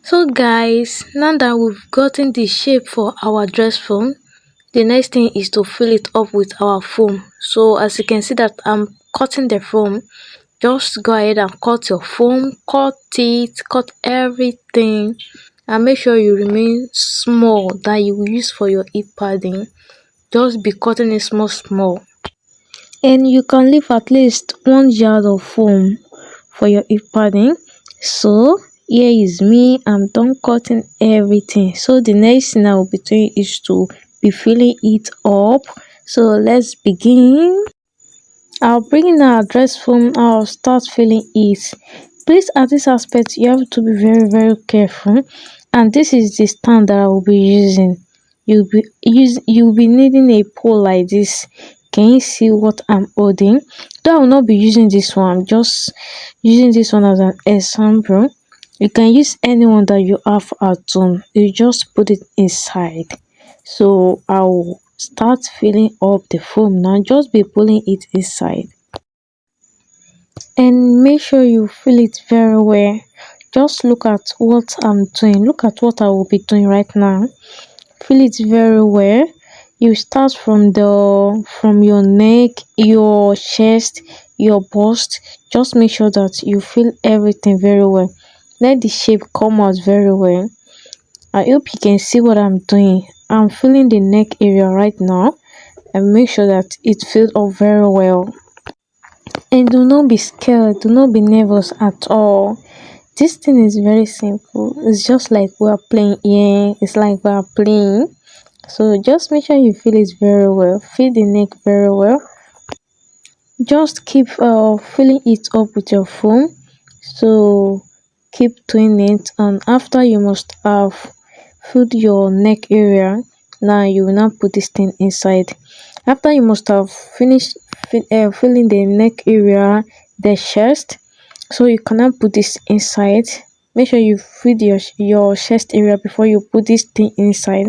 So guys, now that we've gotten the shape for our dress form, the next thing is to fill it up with our foam. So as you can see that I'm cutting the foam, just go ahead and cut your foam, cut it, cut everything, and make sure you remain small that you will use for your hip padding. Just be cutting it small, and you can leave at least 1 yard of foam for your hip padding. So here is me, I'm done cutting everything. So the next thing I will be doing is to be filling it up. So let's begin. I'll bring in our dress foam, I'll start filling it. Please, at this aspect you have to be very careful, and this is the stand that I will be using. You'll be needing a pole like this. Can you see what I'm holding? Though I will not be using this one, I'm just using this one as an example. You can use any one that you have at home, you just put it inside. So I'll start filling up the foam now. Just be pulling it inside, and make sure you fill it very well. Just look at what I'm doing, look at what I will be doing right now. Fill it very well. You start from your neck, your chest, your bust. Just make sure that you fill everything very well. Let the shape come out very well. I hope you can see what I'm doing. I'm filling the neck area right now, and make sure that it fills up very well. And do not be scared, do not be nervous at all. This thing is very simple. It's just like we are playing here. It's like we are playing. So just make sure you fill it very well. Fill the neck very well. Just keep filling it up with your foam. So keep doing it, and after you must have filled your neck area. Now you will now put this thing inside. After you must have finished filling the neck area, the chest, so you cannot put this inside. Make sure you fill your chest area before you put this thing inside,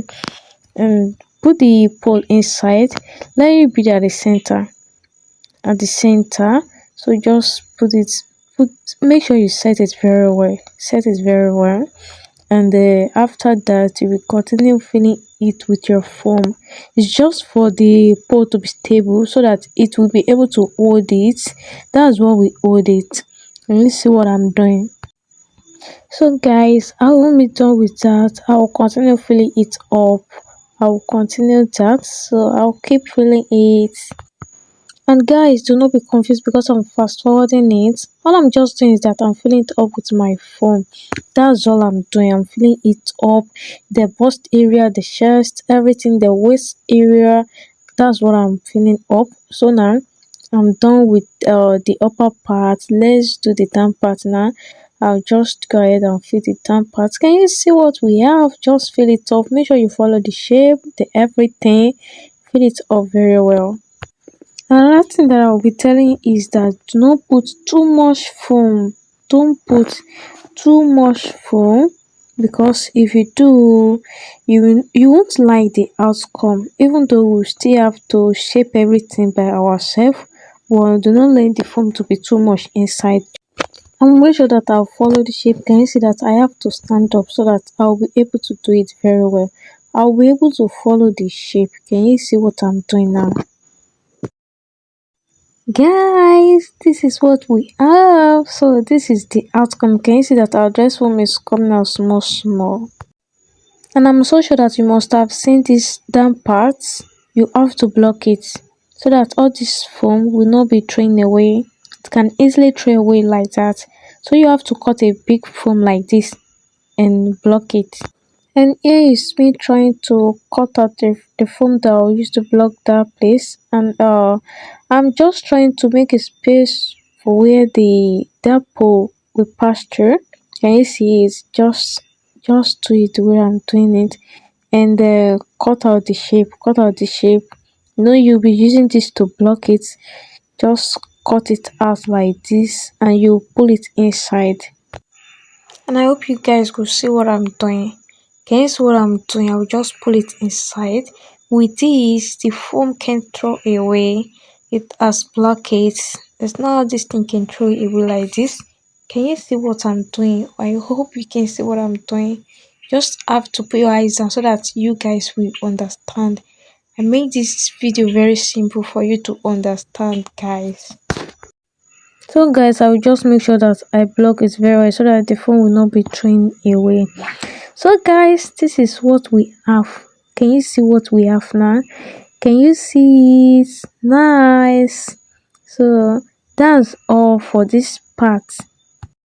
and put the pole inside. Let it be at the center, so just put make sure you set it very well, and after that you will continue filling it with your foam. It's just for the pole to be stable, so that it will be able to hold it. That's what we hold it. And you see what I'm doing. So guys, I won't be done with that. I will continue filling it up. I will continue that, so I'll keep filling it. And guys, do not be confused because I'm fast forwarding it. All I'm just doing is that I'm filling it up with my phone. That's all I'm doing. I'm filling it up. The bust area, the chest, everything, the waist area. That's what I'm filling up. So now I'm done with the upper part. Let's do the down part now. I'll just go ahead and fill the down part. Can you see what we have? Just fill it up. Make sure you follow the shape, the everything. Fill it up very well. Another thing that I'll be telling you is that do not put too much foam. Don't put too much foam, because if you do, you won't like the outcome. Even though we still have to shape everything by ourselves, but do not let the foam to be too much inside. And make sure that I'll follow the shape. Can you see that I have to stand up so that I'll be able to do it very well? I'll be able to follow the shape. Can you see what I'm doing now? Guys, this is what we have. So this is the outcome. Can you see that our dress form is coming out small, and I'm so sure that you must have seen this down parts. You have to block it so that all this foam will not be thrown away. It can easily throw away like that, so you have to cut a big foam like this and block it. And here is me trying to cut out the foam that I'll use to block that place, and I'm just trying to make a space for where that pole will pass through. Can you see it? Just do it the way I'm doing it, and cut out the shape. You know, you'll be using this to block it. Just cut it out like this, and you pull it inside. And I hope you guys could see what I'm doing. Can you see what I'm doing? I will just pull it inside. With this, the foam can throw away. It has blockades. There's not how this thing can throw away like this. Can you see what I'm doing? I hope you can see what I'm doing. Just have to put your eyes down so that you guys will understand. I made this video very simple for you to understand, guys. So guys, I will just make sure that I block it very well so that the phone will not be thrown away. So guys, this is what we have. Can you see what we have now? Can you see it? Nice. So that's all for this part.